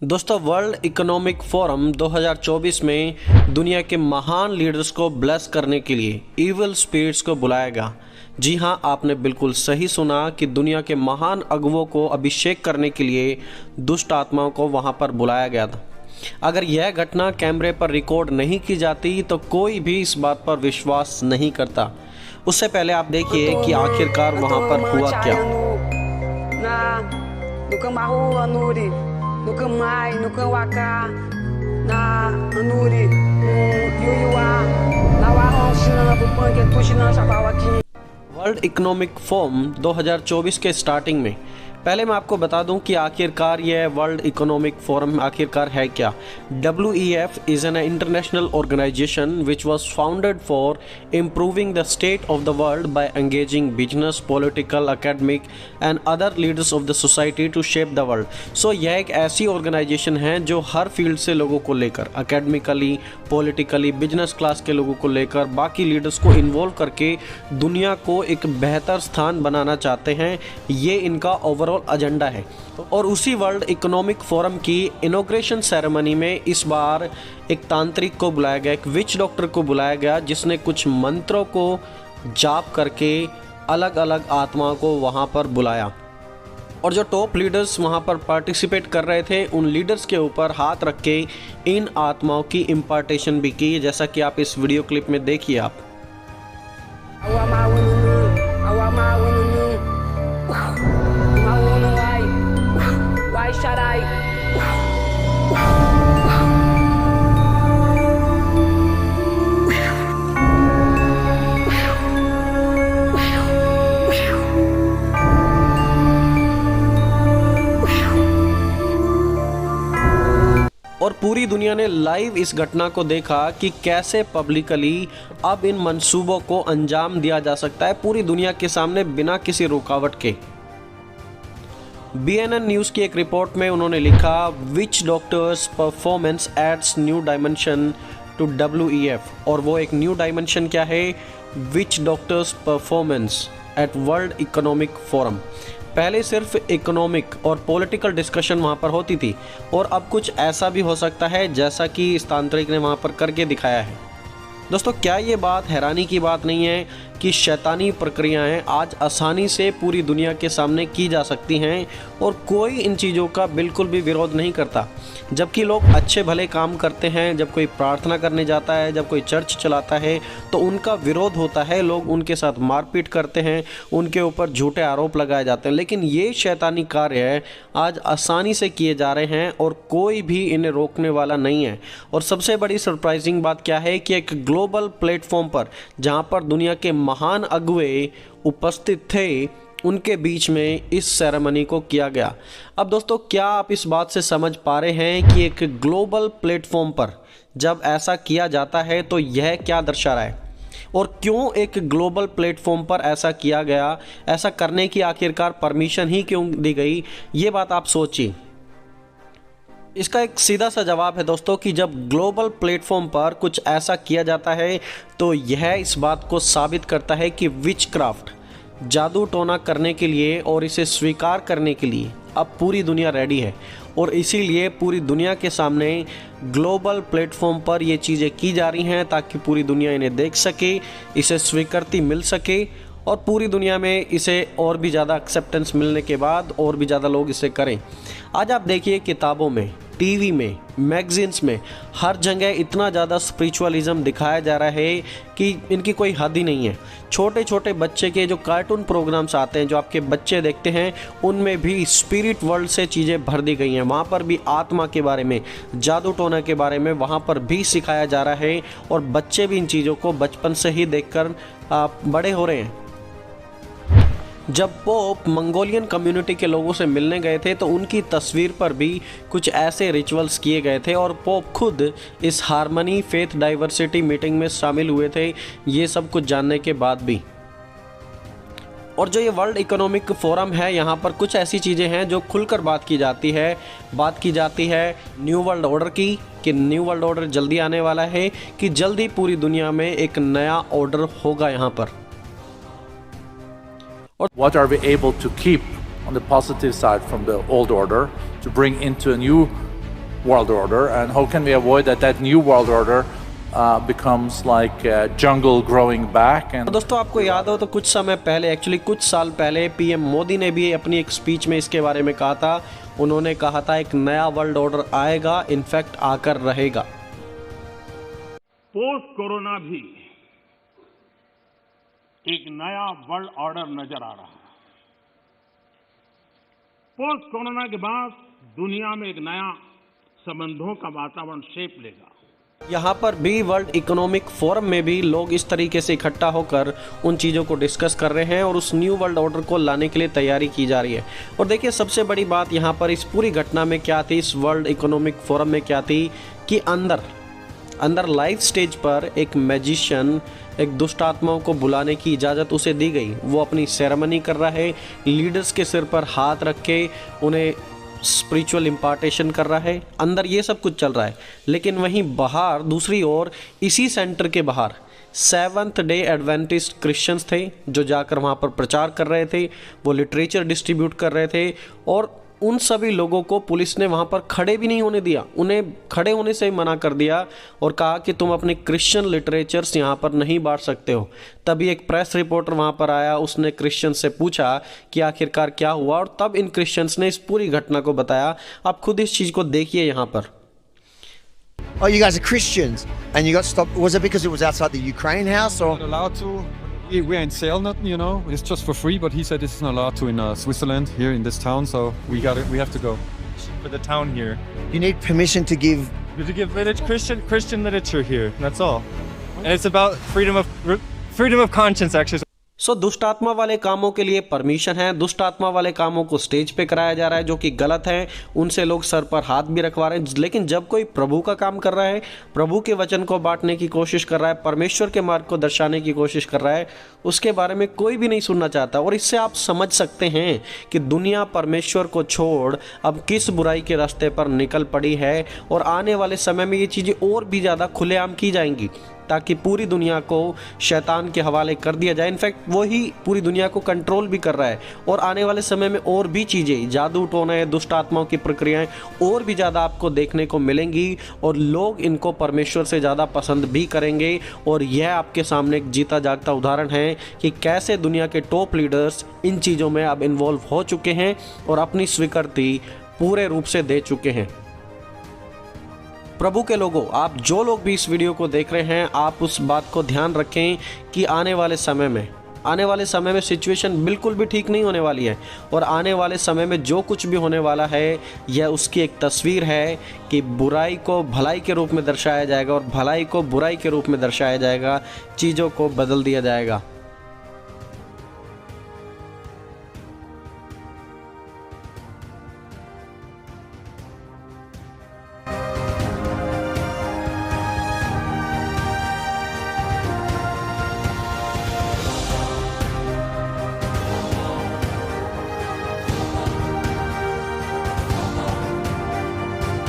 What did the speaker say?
दोस्तों, world Economic forum 2024 में दुनिया के महान लीडर्स को ब्लेस करने के लिए इविल स्पिरिट्स को बुलाया गया। जी हाँ, आपने बिल्कुल सही सुना कि दुनिया के महान अगुवों को अभिषेक करने के लिए दुष्ट आत्माओं को वहाँ पर बुलाया गया था। अगर यह घटना कैमरे पर रिकॉर्ड नहीं की जाती तो कोई भी इस बात पर विश्वास नहीं करता। उससे पहले आप देखिए कि आखिरकार वहाँ पर हुआ क्या। वर्ल्ड इकोनॉमिक फोरम 2024 के स्टार्टिंग में पहले मैं आपको बता दूं कि आखिरकार यह वर्ल्ड इकोनॉमिक फोरम आखिरकार है क्या। WEF is an international organization which was founded for improving the state of the world by engaging business, political, academic and other leaders of the society to shape the world। So यह एक ऐसी organisation है जो हर field से लोगों को लेकर, academically, politically, business class के लोगों को लेकर, बाकी लीडर्स को इन्वॉल्व करके दुनिया को एक बेहतर स्थान बनाना चाहते हैं। ये इनका ओवरऑल एजेंडा है। और उसी वर्ल्ड इकोनॉमिक फोरम की इनॉग्रेशन सेरेमनी में इस बार एक तांत्रिक को बुलाया गया, एक विच डॉक्टर को बुलाया गया, जिसने कुछ मंत्रों को जाप करके अलग अलग आत्माओं को वहाँ पर बुलाया। और जो टॉप लीडर्स वहाँ पर पार्टिसिपेट कर रहे थे, उन लीडर्स के ऊपर हाथ रख के इन आत्माओं की इम्पार्टेशन भी की, जैसा कि आप इस वीडियो क्लिप में देखिए आप। और पूरी दुनिया ने लाइव इस घटना को देखा कि कैसे पब्लिकली अब इन मंसूबों को अंजाम दिया जा सकता है पूरी दुनिया के सामने बिना किसी रुकावट के। BNN न्यूज़ की एक रिपोर्ट में उन्होंने लिखा, which doctors performance adds new dimension to WEF। और वो एक न्यू डायमेंशन क्या है? Which doctors performance at World Economic Forum. पहले सिर्फ इकोनॉमिक और पॉलिटिकल डिस्कशन वहाँ पर होती थी, और अब कुछ ऐसा भी हो सकता है जैसा कि इस तांत्रिक ने वहाँ पर करके दिखाया है। दोस्तों, क्या ये बात हैरानी की बात नहीं है कि शैतानी प्रक्रियाएं आज आसानी से पूरी दुनिया के सामने की जा सकती हैं और कोई इन चीज़ों का बिल्कुल भी विरोध नहीं करता। जबकि लोग अच्छे भले काम करते हैं, जब कोई प्रार्थना करने जाता है, जब कोई चर्च चलाता है, तो उनका विरोध होता है, लोग उनके साथ मारपीट करते हैं, उनके ऊपर झूठे आरोप लगाए जाते हैं। लेकिन ये शैतानी कार्य आज आसानी से किए जा रहे हैं और कोई भी इन्हें रोकने वाला नहीं है। और सबसे बड़ी सरप्राइजिंग बात क्या है कि एक ग्लोबल प्लेटफॉर्म पर, जहाँ पर दुनिया के महान अगुवे उपस्थित थे, उनके बीच में इस सेरेमनी को किया गया। अब दोस्तों, क्या आप इस बात से समझ पा रहे हैं कि एक ग्लोबल प्लेटफॉर्म पर जब ऐसा किया जाता है तो यह क्या दर्शा रहा है, और क्यों एक ग्लोबल प्लेटफॉर्म पर ऐसा किया गया? ऐसा करने की आखिरकार परमिशन ही क्यों दी गई? ये बात आप सोचिए। इसका एक सीधा सा जवाब है दोस्तों कि जब ग्लोबल प्लेटफॉर्म पर कुछ ऐसा किया जाता है तो यह इस बात को साबित करता है कि विचक्राफ्ट, जादू टोना करने के लिए और इसे स्वीकार करने के लिए अब पूरी दुनिया रेडी है। और इसीलिए पूरी दुनिया के सामने ग्लोबल प्लेटफॉर्म पर ये चीज़ें की जा रही हैं ताकि पूरी दुनिया इन्हें देख सके, इसे स्वीकृति मिल सके, और पूरी दुनिया में इसे और भी ज़्यादा एक्सेप्टेंस मिलने के बाद और भी ज़्यादा लोग इसे करें। आज आप देखिए, किताबों में, टीवी में, मैगजीन्स में, हर जगह इतना ज़्यादा स्पिरिचुअलिज्म दिखाया जा रहा है कि इनकी कोई हद ही नहीं है। छोटे छोटे बच्चे के जो कार्टून प्रोग्राम्स आते हैं, जो आपके बच्चे देखते हैं, उनमें भी स्पिरिट वर्ल्ड से चीज़ें भर दी गई हैं। वहाँ पर भी आत्मा के बारे में, जादू टोना के बारे में वहाँ पर भी सिखाया जा रहा है, और बच्चे भी इन चीज़ों को बचपन से ही देखकर बड़े हो रहे हैं। जब पोप मंगोलियन कम्युनिटी के लोगों से मिलने गए थे तो उनकी तस्वीर पर भी कुछ ऐसे रिचुअल्स किए गए थे, और पोप खुद इस हार्मनी फेथ डाइवर्सिटी मीटिंग में शामिल हुए थे, ये सब कुछ जानने के बाद भी। और जो ये वर्ल्ड इकोनॉमिक फोरम है, यहाँ पर कुछ ऐसी चीज़ें हैं जो खुलकर बात की जाती है न्यू वर्ल्ड ऑर्डर की, कि न्यू वर्ल्ड ऑर्डर जल्दी आने वाला है, कि जल्दी पूरी दुनिया में एक नया ऑर्डर होगा यहाँ पर। What are we able to keep on the positive side from the old order to bring into a new world order, and how can we avoid that new world order becomes like jungle growing back. And दोस्तों आपको याद हो तो कुछ समय पहले, actually कुछ साल पहले पीएम मोदी ने भी अपनी एक स्पीच में इसके बारे में कहा था। उन्होंने कहा था एक नया वर्ल्ड ऑर्डर आएगा, इनफैक्ट आकर रहेगा। पोस्ट कोरोना भी एक नया वर्ल्ड ऑर्डर नजर आ रहा है। पोस्ट कोरोना के बाद दुनिया में एक नया संबंधों का वातावरण शेप लेगा। यहाँ पर भी वर्ल्ड इकोनॉमिक फोरम में भी लोग इस तरीके से इकट्ठा होकर उन चीज़ों को डिस्कस कर रहे हैं और उस न्यू वर्ल्ड ऑर्डर को लाने के लिए तैयारी की जा रही है। और देखिए सबसे बड़ी बात यहाँ पर इस पूरी घटना में क्या थी, इस वर्ल्ड इकोनॉमिक फोरम में क्या थी कि अंदर लाइव स्टेज पर एक मैजिशियन, एक दुष्ट आत्माओं को बुलाने की इजाज़त उसे दी गई। वो अपनी सेरेमनी कर रहा है, लीडर्स के सिर पर हाथ रख के उन्हें स्पिरिचुअल इम्पार्टेशन कर रहा है। अंदर ये सब कुछ चल रहा है, लेकिन वहीं बाहर दूसरी ओर इसी सेंटर के बाहर सेवंथ डे एडवेंटिस्ट क्रिश्चियंस थे जो जाकर वहाँ पर प्रचार कर रहे थे, वो लिटरेचर डिस्ट्रीब्यूट कर रहे थे और उन सभी लोगों को पुलिस ने वहाँ पर खड़े भी नहीं होने दिया, उन्हें खड़े होने से मना कर दिया और कहा कि तुम अपने क्रिश्चियन लिटरेचर्स यहाँ पर नहीं बांट सकते हो। तभी एक प्रेस रिपोर्टर वहाँ पर आया, उसने क्रिश्चियन से पूछा कि आखिरकार क्या हुआ और तब इन क्रिश्चियंस ने इस पूरी घटना को बताया। आप खुद इस चीज़ को देखिए यहाँ पर। Oh, you guys are Christians and you got stopped. Was it because it was outside the Ukraine house or? Not allowed to. We're in sale, nothing, you know. It's just for free. But he said this is not allowed to in Switzerland, here in this town. So we have to go. For the town here, You need permission to give. to give Christian literature here. That's all. And it's about freedom of conscience, actually. सो दुष्ट आत्मा वाले कामों के लिए permission है, दुष्ट आत्मा वाले कामों को स्टेज पे कराया जा रहा है जो कि गलत है। उनसे लोग सर पर हाथ भी रखवा रहे हैं। लेकिन जब कोई प्रभु का काम कर रहा है, प्रभु के वचन को बांटने की कोशिश कर रहा है, परमेश्वर के मार्ग को दर्शाने की कोशिश कर रहा है, उसके बारे में कोई भी नहीं सुनना चाहता। और इससे आप समझ सकते हैं कि दुनिया परमेश्वर को छोड़ अब किस बुराई के रास्ते पर निकल पड़ी है और आने वाले समय में ये चीज़ें और भी ज़्यादा खुलेआम की जाएंगी ताकि पूरी दुनिया को शैतान के हवाले कर दिया जाए। इनफैक्ट वो ही पूरी दुनिया को कंट्रोल भी कर रहा है और आने वाले समय में और भी चीज़ें, जादू टोने, दुष्ट आत्माओं की प्रक्रियाएं और भी ज़्यादा आपको देखने को मिलेंगी और लोग इनको परमेश्वर से ज़्यादा पसंद भी करेंगे। और यह आपके सामने एक जीता जागता उदाहरण है कि कैसे दुनिया के टॉप लीडर्स इन चीज़ों में अब इन्वॉल्व हो चुके हैं और अपनी स्वीकृति पूरे रूप से दे चुके हैं। प्रभु के लोगों, आप जो लोग भी इस वीडियो को देख रहे हैं, आप उस बात को ध्यान रखें कि आने वाले समय में सिचुएशन बिल्कुल भी ठीक नहीं होने वाली है और आने वाले समय में जो कुछ भी होने वाला है यह उसकी एक तस्वीर है कि बुराई को भलाई के रूप में दर्शाया जाएगा और भलाई को बुराई के रूप में दर्शाया जाएगा। चीज़ों को बदल दिया जाएगा।